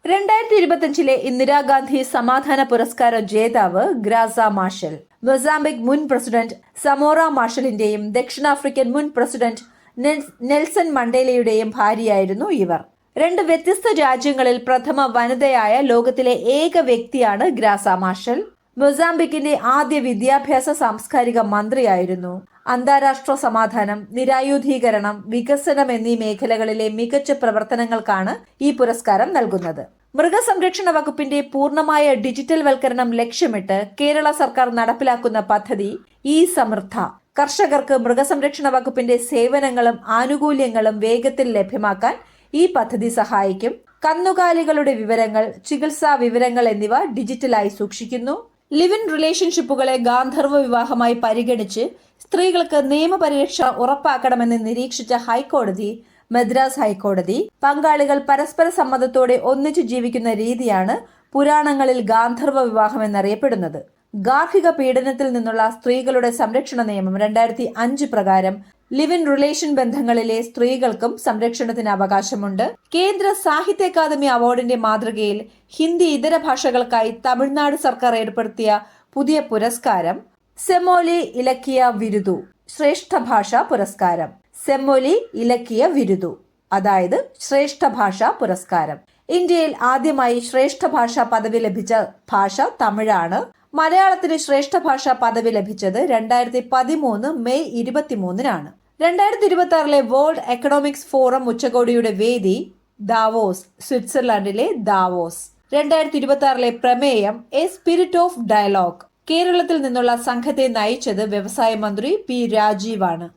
2025 ഇന്ദിരാഗാന്ധി സമാധാന പുരസ്കാര ജേതാവ് ഗ്രാസ മാർഷൽ, മൊസാംബിക് മുൻ പ്രസിഡന്റ് സമോറ മാർഷലിന്റെയും ദക്ഷിണാഫ്രിക്കൻ മുൻ പ്രസിഡന്റ് നെൽസൺ മണ്ടേലയുടെയും ഭാര്യയായിരുന്നു ഇവർ. രണ്ട് വ്യത്യസ്ത രാജ്യങ്ങളിൽ പ്രഥമ വനിതയായ ലോകത്തിലെ ഏക വ്യക്തിയാണ് ഗ്രാസ മാർഷൽ. മൊസാംബിക്കിന്റെ ആദ്യ വിദ്യാഭ്യാസ സാംസ്കാരിക മന്ത്രിയായിരുന്നു. അന്താരാഷ്ട്ര സമാധാനം, നിരായുധീകരണം, വികസനം എന്നീ മേഖലകളിലെ മികച്ച പ്രവർത്തനങ്ങൾക്കാണ് ഈ പുരസ്കാരം നൽകുന്നത്. മൃഗസംരക്ഷണ വകുപ്പിന്റെ പൂർണ്ണമായ ഡിജിറ്റൽ വൽക്കരണം ലക്ഷ്യമിട്ട് കേരള സർക്കാർ നടപ്പിലാക്കുന്ന പദ്ധതി ഈ സമൃദ്ധ കർഷകർക്ക് മൃഗസംരക്ഷണ വകുപ്പിന്റെ സേവനങ്ങളും ആനുകൂല്യങ്ങളും വേഗത്തിൽ ലഭ്യമാക്കാൻ ഈ പദ്ധതി സഹായിക്കും. കന്നുകാലികളുടെ വിവരങ്ങൾ, ചികിത്സാ വിവരങ്ങൾ എന്നിവ ഡിജിറ്റലായി സൂക്ഷിക്കുന്നു. ലിവ് ഇൻ റിലേഷൻഷിപ്പുകളെ ഗാന്ധർവ വിവാഹമായി പരിഗണിച്ച് സ്ത്രീകൾക്ക് നിയമപരിരക്ഷ ഉറപ്പാക്കണമെന്ന് നിരീക്ഷിച്ച ഹൈക്കോടതി, മദ്രാസ് ഹൈക്കോടതി, പങ്കാളികൾ പരസ്പര സമ്മതത്തോടെ ഒന്നിച്ചു ജീവിക്കുന്ന രീതിയാണ് പുരാണങ്ങളിൽ ഗാന്ധർവ വിവാഹം എന്നറിയപ്പെടുന്നത്. ഗാർഹിക പീഡനത്തിൽ നിന്നുള്ള സ്ത്രീകളുടെ സംരക്ഷണ നിയമം 2005 പ്രകാരം ലിവ് ഇൻ റിലേഷൻ ബന്ധങ്ങളിലെ സ്ത്രീകൾക്കും സംരക്ഷണത്തിന് അവകാശമുണ്ട്. കേന്ദ്ര സാഹിത്യ അക്കാദമി അവാർഡിന്റെ മാതൃകയിൽ ഹിന്ദി ഇതര ഭാഷകൾക്കായി തമിഴ്നാട് സർക്കാർ ഏർപ്പെടുത്തിയ പുതിയ പുരസ്കാരം സെമ്മോലി ഇലക്കിയ വിരുദു, ശ്രേഷ്ഠ ഭാഷാ പുരസ്കാരം. സെമ്മോലി ഇലക്കിയ വിരുദു, അതായത് ശ്രേഷ്ഠ ഭാഷാ പുരസ്കാരം. ഇന്ത്യയിൽ ആദ്യമായി ശ്രേഷ്ഠ ഭാഷാ പദവി ലഭിച്ച ഭാഷ തമിഴാണ്. മലയാളത്തിന് ശ്രേഷ്ഠ ഭാഷാ പദവി ലഭിച്ചത് 2013 മെയ് 23-നാണ്. 2026 വേൾഡ് എക്കണോമിക്സ് ഫോറം ഉച്ചകോടിയുടെ വേദി ദാവോസ്, സ്വിറ്റ്സർലൻഡിലെ ദാവോസ്. 2026 പ്രമേയം എ സ്പിരിറ്റ് ഓഫ് ഡയലോഗ്. കേരളത്തിൽ നിന്നുള്ള സംഘത്തെ നയിച്ചത് വ്യവസായ മന്ത്രി പി രാജീവാണ്.